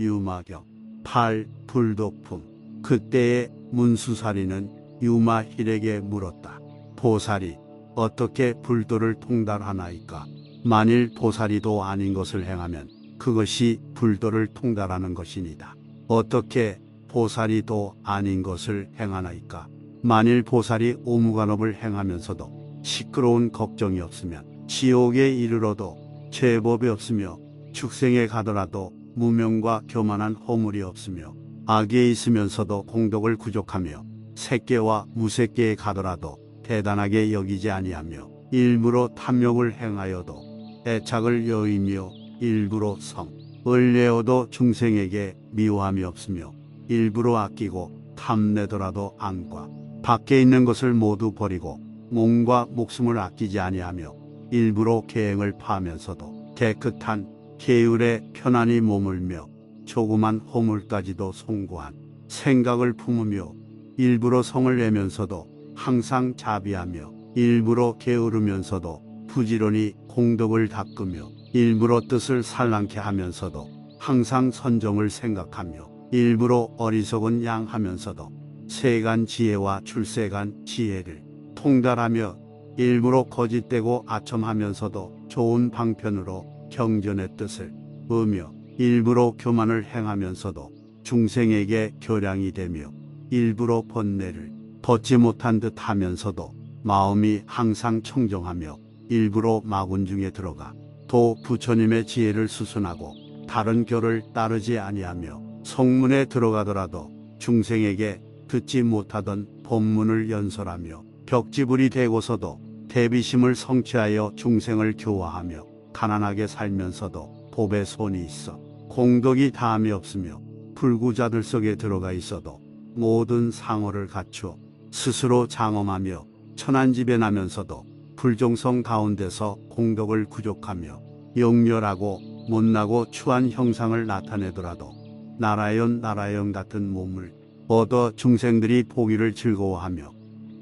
유마경 8. 불도품. 그때의 문수사리는 유마힐에게 물었다. 보살이 어떻게 불도를 통달하나이까? 만일 보살이도 아닌 것을 행하면 그것이 불도를 통달하는 것이니다. 어떻게 보살이도 아닌 것을 행하나이까? 만일 보살이 오무간업을 행하면서도 시끄러운 걱정이 없으면 지옥에 이르러도 죄법이 없으며 축생에 가더라도 무명과 교만한 허물이 없으며 악에 있으면서도 공덕을 구족하며 색계와 무색계에 가더라도 대단하게 여기지 아니하며 일부러 탐욕을 행하여도 애착을 여의며 일부러 성을 내어도 중생에게 미워함이 없으며 일부러 아끼고 탐내더라도 안과 밖에 있는 것을 모두 버리고 몸과 목숨을 아끼지 아니하며 일부러 계행을 파하면서도 깨끗한 계율에 편안히 머물며 조그만 허물까지도 송구한 생각을 품으며 일부러 성을 내면서도 항상 자비하며 일부러 게으르면서도 부지런히 공덕을 닦으며 일부러 뜻을 산란케 하면서도 항상 선정을 생각하며 일부러 어리석은 양하면서도 세간 지혜와 출세간 지혜를 통달하며 일부러 거짓되고 아첨하면서도 좋은 방편으로 경전의 뜻을 의며 일부러 교만을 행하면서도 중생에게 교량이 되며 일부러 번뇌를 벗지 못한 듯 하면서도 마음이 항상 청정하며 일부러 마군 중에 들어가 또 부처님의 지혜를 수순하고 다른 교를 따르지 아니하며 성문에 들어가더라도 중생에게 듣지 못하던 법문을 연설하며 벽지불이 되고서도 대비심을 성취하여 중생을 교화하며 가난하게 살면서도 법에 손이 있어 공덕이 다함이 없으며 불구자들 속에 들어가 있어도 모든 상호를 갖추어 스스로 장엄하며 천한지변하면서도 불종성 가운데서 공덕을 구족하며 영렬하고 못나고 추한 형상을 나타내더라도 나라연 같은 몸을 얻어 중생들이 보기를 즐거워하며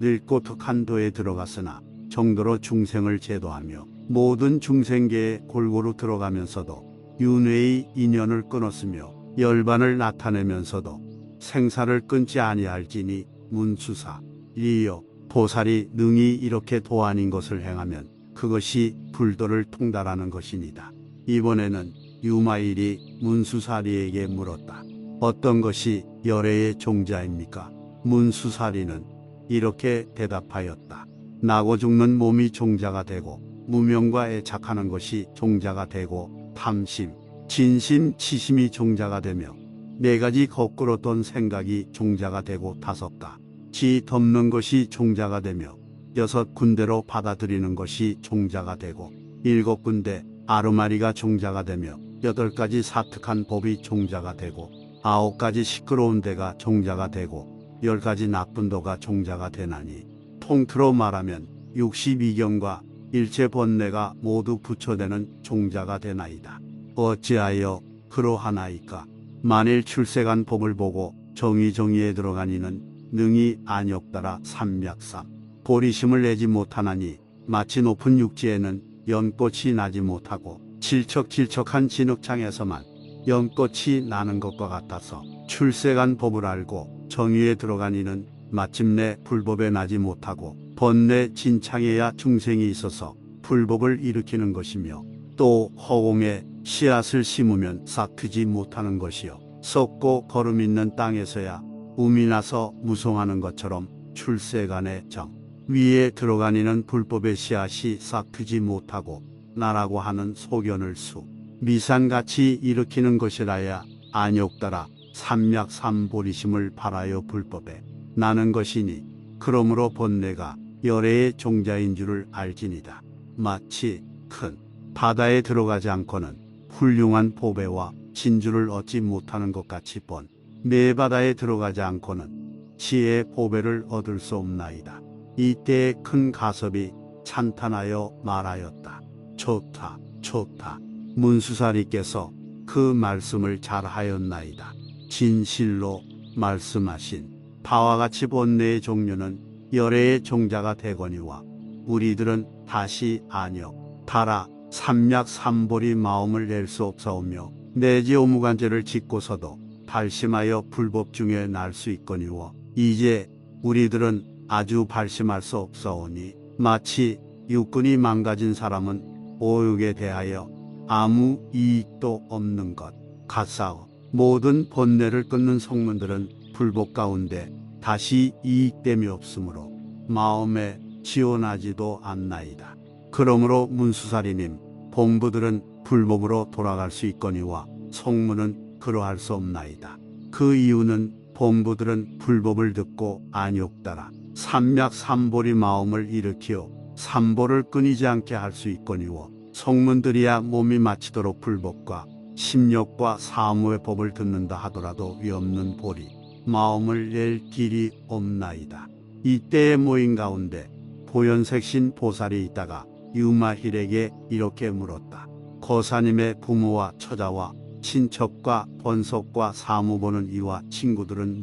늙고 득한도에 들어갔으나 정도로 중생을 제도하며 모든 중생계에 골고루 들어가면서도 윤회의 인연을 끊었으며 열반을 나타내면서도 생사를 끊지 아니할지니 문수사 리여 보살이 능히 이렇게 도안인 것을 행하면 그것이 불도를 통달하는 것이니다. 이번에는 유마일이 문수사리에게 물었다. 어떤 것이 열애의 종자입니까? 문수사리는 이렇게 대답하였다. 나고 죽는 몸이 종자가 되고 무명과 애착하는 것이 종자가 되고 탐심, 진심, 치심이 종자가 되며 네 가지 거꾸로 돈 생각이 종자가 되고 5가지 덮는 것이 종자가 되며 6군데로 받아들이는 것이 종자가 되고 7군데 아르마리가 종자가 되며 8가지 사특한 법이 종자가 되고 9가지 시끄러운 데가 종자가 되고 10가지 나쁜 도가 종자가 되나니 통틀어 말하면 62경과 일체 번뇌가 모두 부처되는 종자가 되나이다. 어찌하여 그러하나이까? 만일 출세간 법을 보고 정의에 들어간 이는 능히 안욕따라 삼맥삼 보리심을 내지 못하나니 마치 높은 육지에는 연꽃이 나지 못하고 질척질척한 진흙창에서만 연꽃이 나는 것과 같아서 출세간 법을 알고 정의에 들어간 이는 마침내 불법에 나지 못하고 번뇌 진창에야 중생이 있어서 불법을 일으키는 것이며 또 허공에 씨앗을 심으면 싹 트지 못하는 것이요 썩고 거름 있는 땅에서야 um이 나서 무성하는 것처럼 출세간의 정 위에 들어간 이는 불법의 씨앗이 싹 트지 못하고 나라고 하는 소견을 수 미산같이 일으키는 것이라야 안욕따라 삼맥삼보리심을 바라여 불법에 나는 것이니 그러므로 번뇌가 열애의 종자인 줄을 알지니다. 마치 큰 바다에 들어가지 않고는 훌륭한 보배와 진주를 얻지 못하는 것 같이 번뇌 바다에 들어가지 않고는 지혜의 보배를 얻을 수 없나이다. 이때에 큰 가섭이 찬탄하여 말하였다. 좋다, 좋다. 문수사리께서 그 말씀을 잘하였나이다. 진실로 말씀하신 바와 같이 번뇌의 종류는 열애의 종자가 되거니와 우리들은 다시 안욕, 타라, 삼맥삼보리 마음을 낼 수 없사오며 내지 오무간제를 짓고서도 발심하여 불법 중에 날 수 있거니와 이제 우리들은 아주 발심할 수 없사오니 마치 육군이 망가진 사람은 오육에 대하여 아무 이익도 없는 것 같사오. 모든 번뇌를 끊는 성문들은 불법 가운데 다시 이익됨이 없으므로 마음에 지원하지도 않나이다. 그러므로 문수사리님, 본부들은 불법으로 돌아갈 수 있거니와 성문은 그러할 수 없나이다. 그 이유는 본부들은 불법을 듣고 안욕따라 삼맥삼볼이 마음을 일으키어 삼볼을 끊이지 않게 할 수 있거니와 성문들이야 몸이 마치도록 불법과 심력과 사무의 법을 듣는다 하더라도 위없는 볼이 마음을 낼 길이 없나이다. 이때의 모임 가운데 보현색신 보살이 있다가 유마힐에게 이렇게 물었다. 거사님의 부모와 처자와 친척과 번석과 사무 보는 이와 친구들은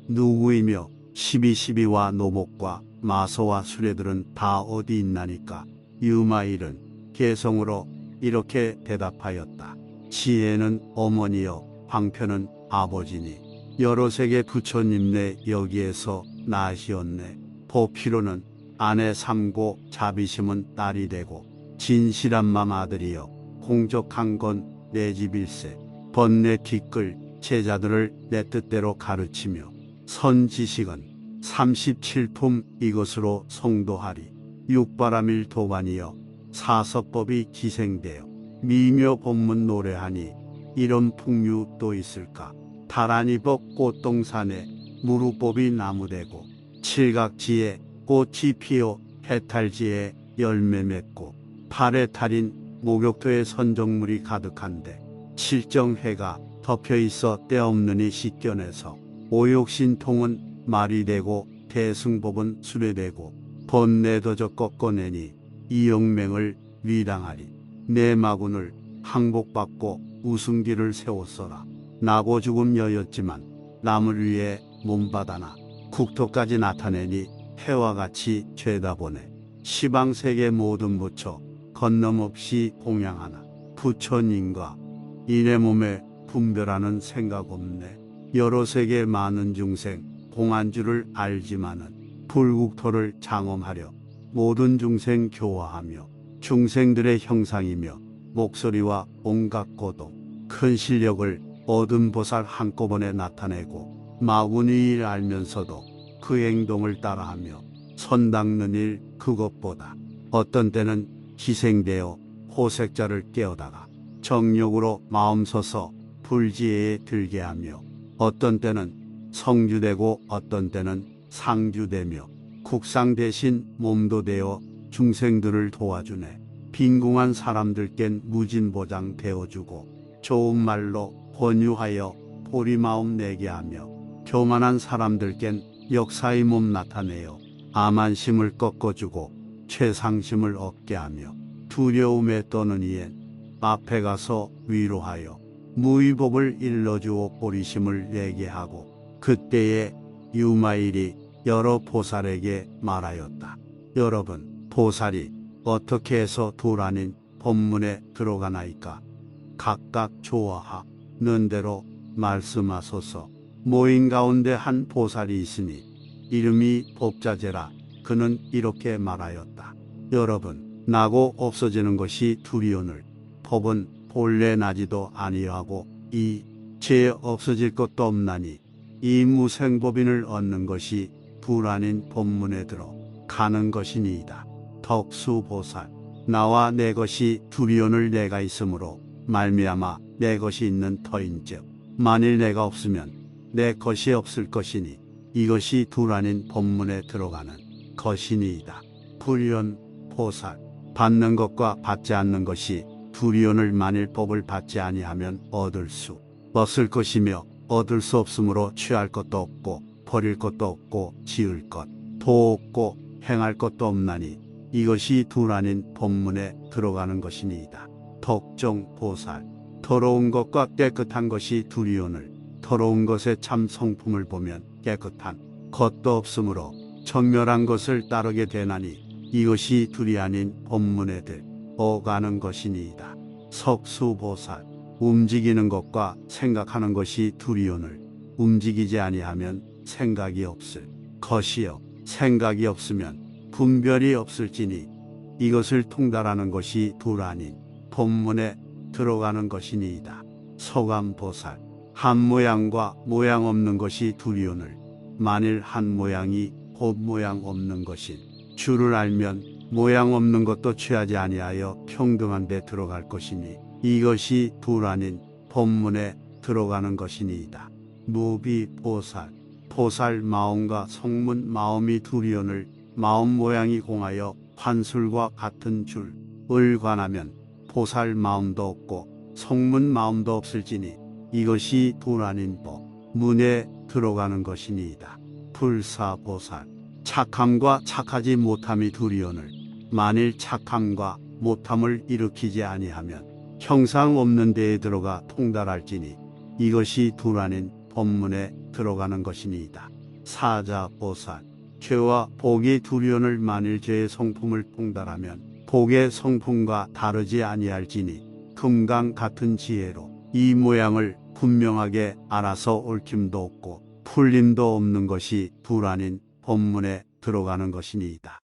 누구이며 1212와 노복과 마소와 수레들은 다 어디 있나니까? 유마힐은 개성으로 이렇게 대답하였다. 지혜는 어머니여, 방편은 아버지니 여러 세계 부처님네 여기에서 나시었네. 보피로는 아내 삼고 자비심은 딸이 되고 진실한 맘 아들이여 공적한 건 내 집일세. 번뇌 뒤끌 제자들을 내 뜻대로 가르치며 선지식은 37품 이것으로 성도하리. 육바라밀 도반이여 사서법이 기생되어 미묘 법문 노래하니 이런 풍류 또 있을까? 다란이법 꽃동산에 무루법이 나무되고 칠각지에 꽃이 피어 해탈지에 열매 맺고 발에 탈인 목욕토에 선정물이 가득한데 칠정해가 덮여있어 때없느니 씻겨내서 오욕신통은 말이 되고 대승법은 수레되고 번뇌더저 꺾어내니 이영맹을 위당하리. 내 마군을 항복받고 우승기를 세웠어라. 나고 죽음 여였지만 남을 위해 몸바다나 국토까지 나타내니 해와 같이 죄다 보내. 시방세계 모든 부처 건넘없이 공양하나 부처님과 이내 몸에 분별하는 생각 없네. 여러 세계 많은 중생 공안주를 알지만은 불국토를 장엄하려 모든 중생 교화하며 중생들의 형상이며 목소리와 온갖 고동 큰 실력을 얻은 보살 한꺼번에 나타내고 마구니 일 알면서도 그 행동을 따라하며 선닦는 일 그것보다 어떤 때는 희생되어 호색자를 깨우다가 정욕으로 마음 서서 불지혜에 들게 하며 어떤 때는 성주되고 어떤 때는 상주되며 국상 대신 몸도 되어 중생들을 도와주네. 빈궁한 사람들껜 무진보장 되어주고 좋은 말로 권유하여 보리마음 내게 하며 교만한 사람들껜 역사의 몸 나타내어 암한심을 꺾어주고 최상심을 얻게 하며 두려움에 떠는 이엔 앞에 가서 위로하여 무의법을 일러주어 보리심을 내게 하고 그때에 유마일이 여러 보살에게 말하였다. 여러분, 보살이 어떻게 해서 둘 아닌 법문에 들어가나이까? 각각 좋아하는 대로 말씀하소서. 모인 가운데 한 보살이 있으니 이름이 법자제라. 그는 이렇게 말하였다. 여러분, 나고 없어지는 것이 두리오늘 법은 본래 나지도 아니하고 이 죄 없어질 것도 없나니 이 무생법인을 얻는 것이 둘 아닌 법문에 들어 가는 것이니이다. 덕수보살, 나와 내 것이 두리오늘 내가 있으므로 말미암아 내 것이 있는 터인즉 만일 내가 없으면 내 것이 없을 것이니 이것이 둘 아닌 법문에 들어가는 것이니이다. 불연 보살, 받는 것과 받지 않는 것이 두리오늘 만일 법을 받지 아니하면 얻을 수 없을 것이며 얻을 수 없으므로 취할 것도 없고 버릴 것도 없고 지을 것도 없고 행할 것도 없나니 이것이 둘 아닌 법문에 들어가는 것이니이다. 덕정 보살, 더러운 것과 깨끗한 것이 두리오늘 더러운 것의 참 성품을 보면 깨끗한 것도 없으므로 정멸한 것을 따르게 되나니 이것이 둘이 아닌 법문에 들어가는 것이니이다. 석수보살, 움직이는 것과 생각하는 것이 둘이오늘 움직이지 아니하면 생각이 없을 것이요 생각이 없으면 분별이 없을지니 이것을 통달하는 것이 둘 아닌 본문에 들어가는 것이니이다. 소감보살 한 모양과 모양 없는 것이 둘이오늘 만일 한 모양이 곧 모양 없는 것인 줄을 알면 모양 없는 것도 취하지 아니하여 평등한 데 들어갈 것이니 이것이 둘 아닌 본문에 들어가는 것이니이다. 무비보살 보살 마음과 성문 마음이 둘이오늘 마음 모양이 공하여 환술과 같은 줄을 관하면 보살 마음도 없고 성문 마음도 없을지니 이것이 둘 아닌 법 문에 들어가는 것이니이다. 불사보살 착함과 착하지 못함이 둘이오늘 만일 착함과 못함을 일으키지 아니하면 형상 없는 데에 들어가 통달할지니 이것이 둘 아닌 법문에 들어가는 것이니이다. 사자보살 죄와 복이 둘이오늘 만일 죄의 성품을 통달하면 복의 성품과 다르지 아니할지니 금강 같은 지혜로 이 모양을 분명하게 알아서 얽힘도 없고 풀림도 없는 것이 둘 아닌 법문에 들어가는 것이니이다.